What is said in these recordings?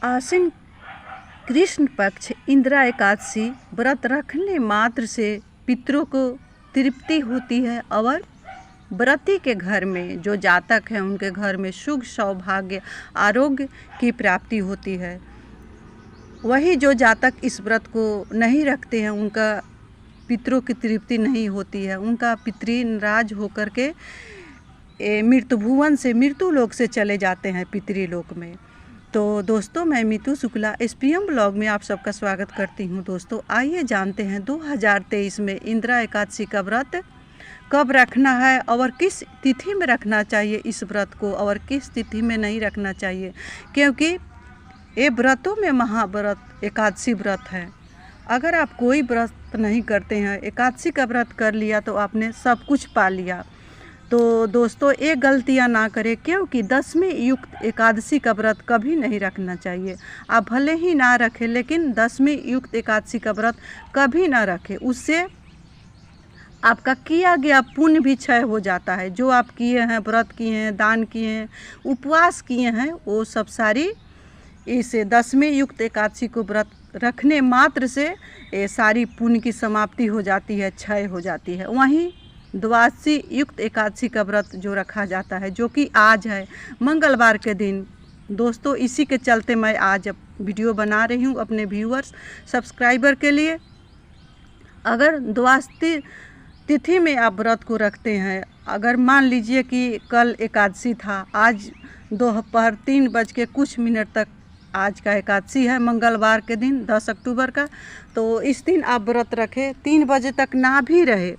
आश्विन कृष्ण पक्ष इंदिरा एकादशी व्रत रखने मात्र से पितरों को तृप्ति होती है और व्रती के घर में जो जातक हैं उनके घर में सुख सौभाग्य आरोग्य की प्राप्ति होती है। वही जो जातक इस व्रत को नहीं रखते हैं उनका पितरों की तृप्ति नहीं होती है, उनका पितरी नाराज होकर के मृत्यु भुवन से मृत्यु लोक से चले जाते हैं पितरी लोक में। तो दोस्तों मैं मीतू शुक्ला SPM ब्लॉग में आप सबका स्वागत करती हूं। दोस्तों आइए जानते हैं 2023 में इंदिरा एकादशी का व्रत कब रखना है और किस तिथि में रखना चाहिए इस व्रत को और किस तिथि में नहीं रखना चाहिए, क्योंकि ये व्रतों में महाव्रत एकादशी व्रत है। अगर आप कोई व्रत नहीं करते हैं, एकादशी का व्रत कर लिया तो आपने सब कुछ पा लिया। तो दोस्तों ये गलतियां ना करें, क्योंकि 10वीं युक्त एकादशी का व्रत कभी नहीं रखना चाहिए। आप भले ही ना रखें लेकिन 10वीं युक्त एकादशी का व्रत कभी ना रखें, उससे आपका किया गया पुण्य भी क्षय हो जाता है। जो आप किए हैं, व्रत किए हैं, दान किए हैं, उपवास किए हैं, वो सब सारी इस 10वीं युक्त एकादशी को व्रत रखने मात्र से ये सारी पुण्य की समाप्ति हो जाती है, क्षय हो जाती है। वहीं द्वादशी युक्त एकादशी का व्रत जो रखा जाता है, जो कि आज है मंगलवार के दिन। दोस्तों इसी के चलते मैं आज वीडियो बना रही हूँ अपने व्यूअर्स सब्सक्राइबर के लिए। अगर द्वादशी तिथि में आप व्रत को रखते हैं, अगर मान लीजिए कि कल एकादशी था, आज दोपहर 3 बज के कुछ मिनट तक आज का एकादशी है मंगलवार के दिन 10 अक्टूबर का, तो इस दिन आप व्रत रखें। 3 बजे तक ना भी रहे,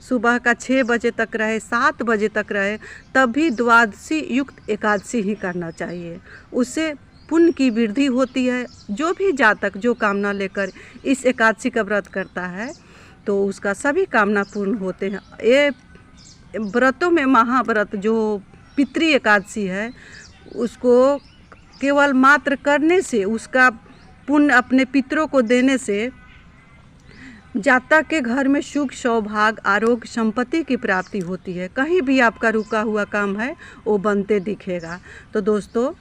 सुबह का 6 बजे तक रहे, 7 बजे तक रहे, तब भी द्वादशी युक्त एकादशी ही करना चाहिए। उससे पुण्य की वृद्धि होती है। जो भी जातक जो कामना लेकर इस एकादशी का व्रत करता है तो उसका सभी कामना पूर्ण होते हैं। ये व्रतों में महाव्रत जो पितृ एकादशी है, उसको केवल मात्र करने से, उसका पुण्य अपने पितरों को देने से जातक के घर में सुख सौभाग्य आरोग्य संपत्ति की प्राप्ति होती है। कहीं भी आपका रुका हुआ काम है वो बनते दिखेगा। तो दोस्तों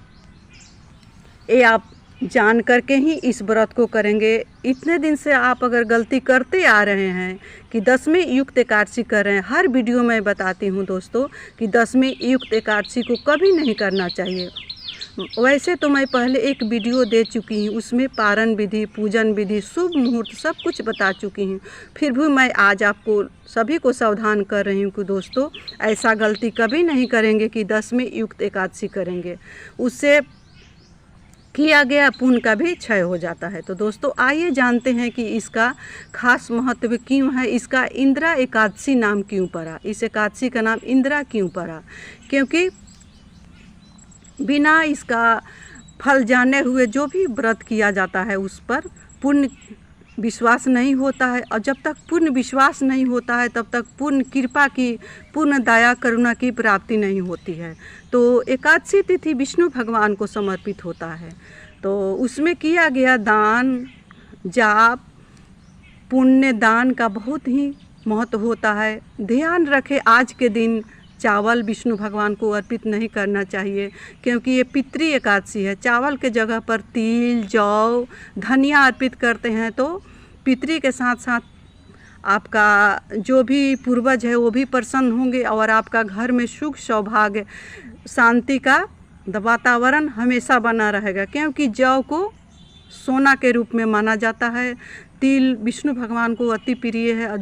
ये आप जान करके ही इस व्रत को करेंगे। इतने दिन से आप अगर गलती करते आ रहे हैं कि 10वीं युक्त एकादशी कर रहे हैं, हर वीडियो में बताती हूँ दोस्तों कि 10वीं युक्त एकादशी को कभी नहीं करना चाहिए। वैसे तो मैं पहले एक वीडियो दे चुकी हूँ, उसमें पारण विधि, पूजन विधि, शुभ मुहूर्त सब कुछ बता चुकी हूँ। फिर भी मैं आज आपको सभी को सावधान कर रही हूँ कि दोस्तों ऐसा गलती कभी नहीं करेंगे कि 10वीं युक्त एकादशी करेंगे, उससे किया गया पुण्य का भी क्षय हो जाता है। तो दोस्तों आइए जानते हैं कि इसका खास महत्व क्यों है, इसका इंदिरा एकादशी नाम क्यों पड़ा, इस एकादशी का नाम इंदिरा क्यों पड़ा। क्योंकि बिना इसका फल जाने हुए जो भी व्रत किया जाता है उस पर पुण्य विश्वास नहीं होता है, और जब तक पुण्य विश्वास नहीं होता है तब तक पुण्य कृपा की, पुण्य दया करुणा की प्राप्ति नहीं होती है। तो एकादशी तिथि विष्णु भगवान को समर्पित होता है, तो उसमें किया गया दान जाप पुण्य दान का बहुत ही महत्व होता है। ध्यान रखें आज के दिन चावल विष्णु भगवान को अर्पित नहीं करना चाहिए, क्योंकि ये पितृ एकादशी है। चावल के जगह पर तिल जौ धनिया अर्पित करते हैं तो पितृ के साथ साथ आपका जो भी पूर्वज है वो भी प्रसन्न होंगे और आपका घर में सुख सौभाग्य शांति का वातावरण हमेशा बना रहेगा। क्योंकि जौ को सोना के रूप में माना जाता है, तिल विष्णु भगवान को अति प्रिय है, और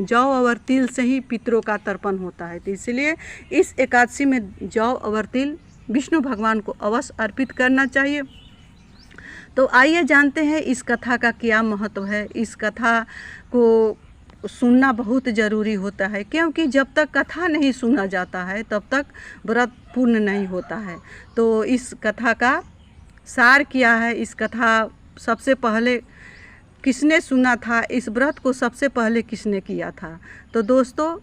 जौ और तिल से ही पितरों का तर्पण होता है। तो इसलिए इस एकादशी में जौ और तिल विष्णु भगवान को अवश्य अर्पित करना चाहिए। तो आइए जानते हैं इस कथा का क्या महत्व है। इस कथा को सुनना बहुत ज़रूरी होता है, क्योंकि जब तक कथा नहीं सुना जाता है तब तक व्रत पूर्ण नहीं होता है। तो इस कथा का सार क्या है, इस कथा सबसे पहले किसने सुना था, इस व्रत को सबसे पहले किसने किया था। तो दोस्तों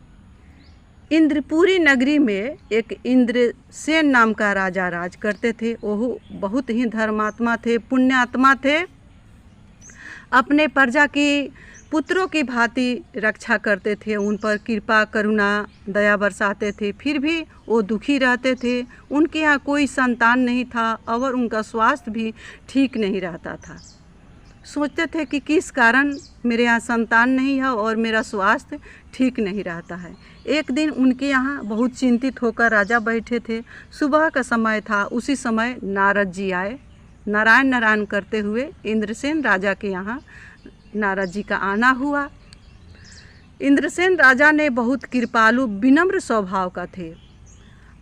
इंद्रपुरी नगरी में एक इंद्रसेन नाम का राजा राज करते थे। वो बहुत ही धर्मात्मा थे, पुण्यात्मा थे। अपने प्रजा की पुत्रों की भांति रक्षा करते थे, उन पर कृपा करुणा दया बरसाते थे। फिर भी वो दुखी रहते थे। उनके यहाँ कोई संतान नहीं था और उनका स्वास्थ्य भी ठीक नहीं रहता था। सोचते थे कि किस कारण मेरे यहाँ संतान नहीं है और मेरा स्वास्थ्य ठीक नहीं रहता है। एक दिन उनके यहाँ बहुत चिंतित होकर राजा बैठे थे। सुबह का समय था। उसी समय नारद जी आए। नारायण नारायण करते हुए इंद्रसेन राजा के यहाँ नारद जी का आना हुआ। इंद्रसेन राजा ने बहुत कृपालु विनम्र स्वभाव का थे।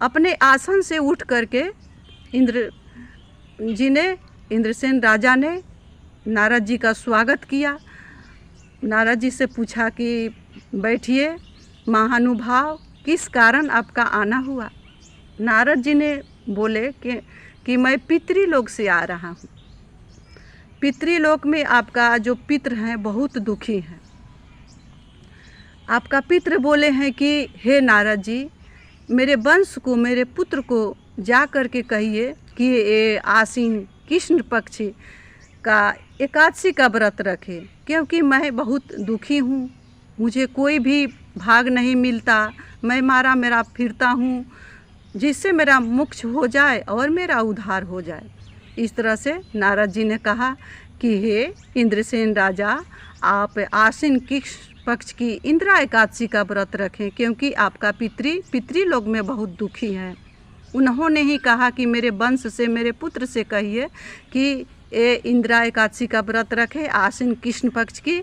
अपने आसन से उठ करके इंद्रसेन राजा ने नारद जी का स्वागत किया। नारद जी से पूछा कि बैठिए महानुभाव, किस कारण आपका आना हुआ। नारद जी ने बोले कि मैं पितृलोक से आ रहा हूँ। पितृलोक में आपका जो पितृ हैं बहुत दुखी हैं। आपका पितृ बोले हैं कि हे नारद जी, मेरे वंश को, मेरे पुत्र को जा कर के कहिए कि ये आसीन कृष्ण पक्ष का एकादशी का व्रत रखे, क्योंकि मैं बहुत दुखी हूँ। मुझे कोई भी भाग नहीं मिलता। मैं मेरा फिरता हूँ, जिससे मेरा मोक्ष हो जाए और मेरा उद्धार हो जाए। इस तरह से नारद जी ने कहा कि हे इंद्रसेन राजा, आप आसीन कृष्ण पक्ष की इंदिरा एकादशी का व्रत रखें, क्योंकि आपका पितृलोक में बहुत दुखी है। उन्होंने ही कहा कि मेरे वंश से, मेरे पुत्र से कहिए कि ये इंदिरा एकादशी का व्रत रखे आसीन कृष्ण पक्ष की,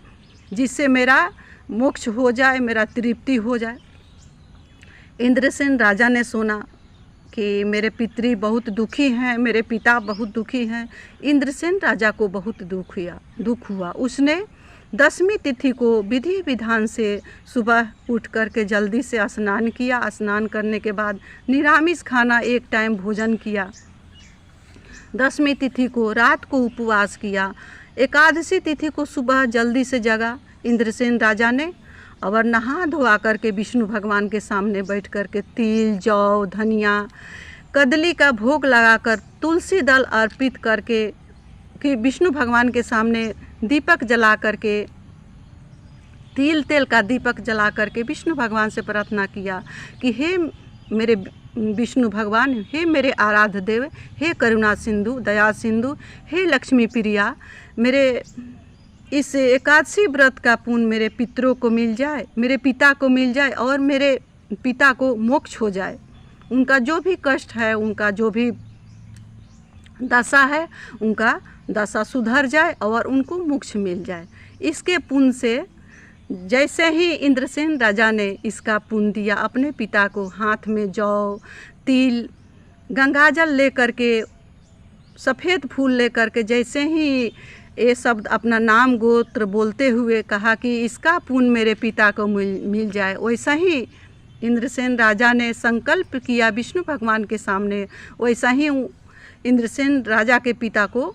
जिससे मेरा मोक्ष हो जाए, मेरा तृप्ति हो जाए। इंद्रसेन राजा ने सुना कि मेरे पितृ बहुत दुखी हैं, मेरे पिता बहुत दुखी हैं। इंद्रसेन राजा को बहुत दुख हुआ। उसने 10वीं तिथि को विधि विधान से सुबह उठ कर के जल्दी से स्नान किया। स्नान करने के बाद निरामिष खाना, एक टाइम भोजन किया। 10वीं तिथि को रात को उपवास किया। एकादशी तिथि को सुबह जल्दी से जगा इंद्रसेन राजा ने और नहा धोआ करके विष्णु भगवान के सामने बैठ कर के तिल, जौ, धनिया, कदली का भोग लगाकर तुलसी दल अर्पित करके कि विष्णु भगवान के सामने दीपक जला करके, तिल तेल का दीपक जला करके विष्णु भगवान से प्रार्थना किया कि हे मेरे विष्णु भगवान, हे मेरे आराध्य देव, हे करुणा सिंधु, दया सिंधु, हे लक्ष्मी प्रिया, मेरे इस एकादशी व्रत का पुण्य मेरे पितरों को मिल जाए, मेरे पिता को मिल जाए और मेरे पिता को मोक्ष हो जाए। उनका जो भी कष्ट है, उनका जो भी दशा है, उनका दशा सुधर जाए और उनको मोक्ष मिल जाए। इसके पुण्य से जैसे ही इंद्रसेन राजा ने इसका पुण्य दिया, अपने पिता को हाथ में जौ, तिल, गंगाजल लेकर के, सफ़ेद फूल लेकर के, जैसे ही ये शब्द अपना नाम गोत्र बोलते हुए कहा कि इसका पुण्य मेरे पिता को मिल जाए, वैसा ही इंद्रसेन राजा ने संकल्प किया विष्णु भगवान के सामने। वैसा ही इंद्रसेन राजा के पिता को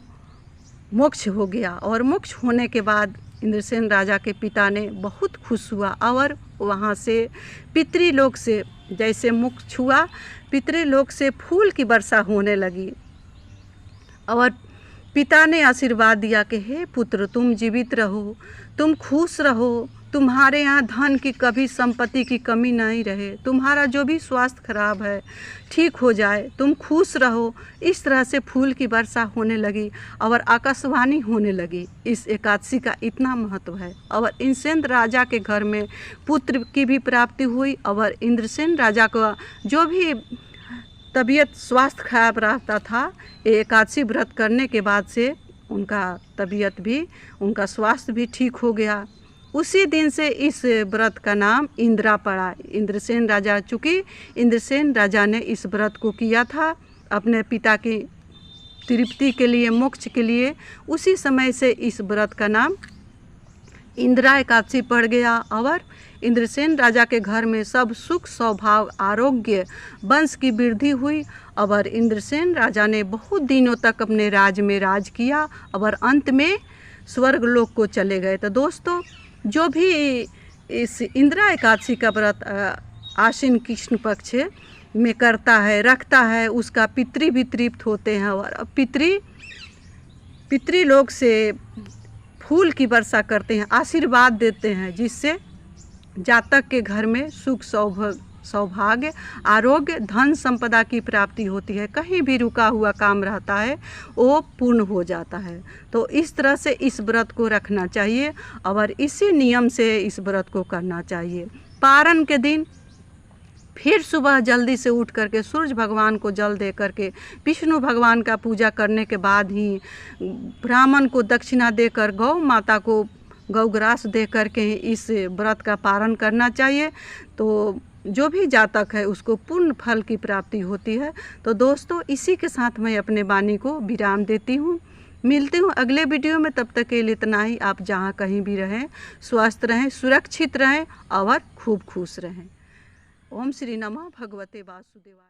मोक्ष हो गया और मोक्ष होने के बाद इंद्रसेन राजा के पिता ने बहुत खुश हुआ और वहाँ से पितृलोक से जैसे मोक्ष हुआ, पितृलोक से फूल की वर्षा होने लगी और पिता ने आशीर्वाद दिया कि हे पुत्र, तुम जीवित रहो, तुम खुश रहो, तुम्हारे यहाँ धन की कभी संपत्ति की कमी नहीं रहे, तुम्हारा जो भी स्वास्थ्य खराब है ठीक हो जाए, तुम खुश रहो। इस तरह से फूल की वर्षा होने लगी और आकाशवाणी होने लगी। इस एकादशी का इतना महत्व है। और इंद्रसेन राजा के घर में पुत्र की भी प्राप्ति हुई और इंद्रसेन राजा का जो भी तबीयत स्वास्थ्य खराब रहता था, एकादशी व्रत करने के बाद से उनका तबीयत भी, उनका स्वास्थ्य भी ठीक हो गया। उसी दिन से इस व्रत का नाम इंदिरा पड़ा। इंद्रसेन राजा, चूँकि इंद्रसेन राजा ने इस व्रत को किया था अपने पिता की तृप्ति के लिए, मोक्ष के लिए, उसी समय से इस व्रत का नाम इंदिरा एकादशी पड़ गया और इंद्रसेन राजा के घर में सब सुख, सौभाग्य, आरोग्य, वंश की वृद्धि हुई और इंद्रसेन राजा ने बहुत दिनों तक अपने राज्य में राज किया और अंत में स्वर्ग लोक को चले गए। तो दोस्तों, जो भी इस इंदिरा एकादशी का व्रत आश्विन कृष्ण पक्ष में करता है, रखता है, उसका पितृ भी तृप्त होते हैं और पितृलोक से फूल की वर्षा करते हैं, आशीर्वाद देते हैं, जिससे जातक के घर में सुख सौभाग्य, आरोग्य, धन संपदा की प्राप्ति होती है। कहीं भी रुका हुआ काम रहता है वो पूर्ण हो जाता है। तो इस तरह से इस व्रत को रखना चाहिए और इसी नियम से इस व्रत को करना चाहिए। पारण के दिन फिर सुबह जल्दी से उठ करके सूर्य भगवान को जल दे करके, विष्णु भगवान का पूजा करने के बाद ही ब्राह्मण को दक्षिणा देकर गौ माता को गौग्रास दे करके इस व्रत का पारण करना चाहिए। तो जो भी जातक है उसको पूर्ण फल की प्राप्ति होती है। तो दोस्तों, इसी के साथ मैं अपने वाणी को विराम देती हूँ। मिलती हूँ अगले वीडियो में, तब तक के लिए इतना ही। आप जहाँ कहीं भी रहें, स्वस्थ रहें, सुरक्षित रहें और खूब खुश रहें। ओम श्री नमः भगवते वासुदेवाय।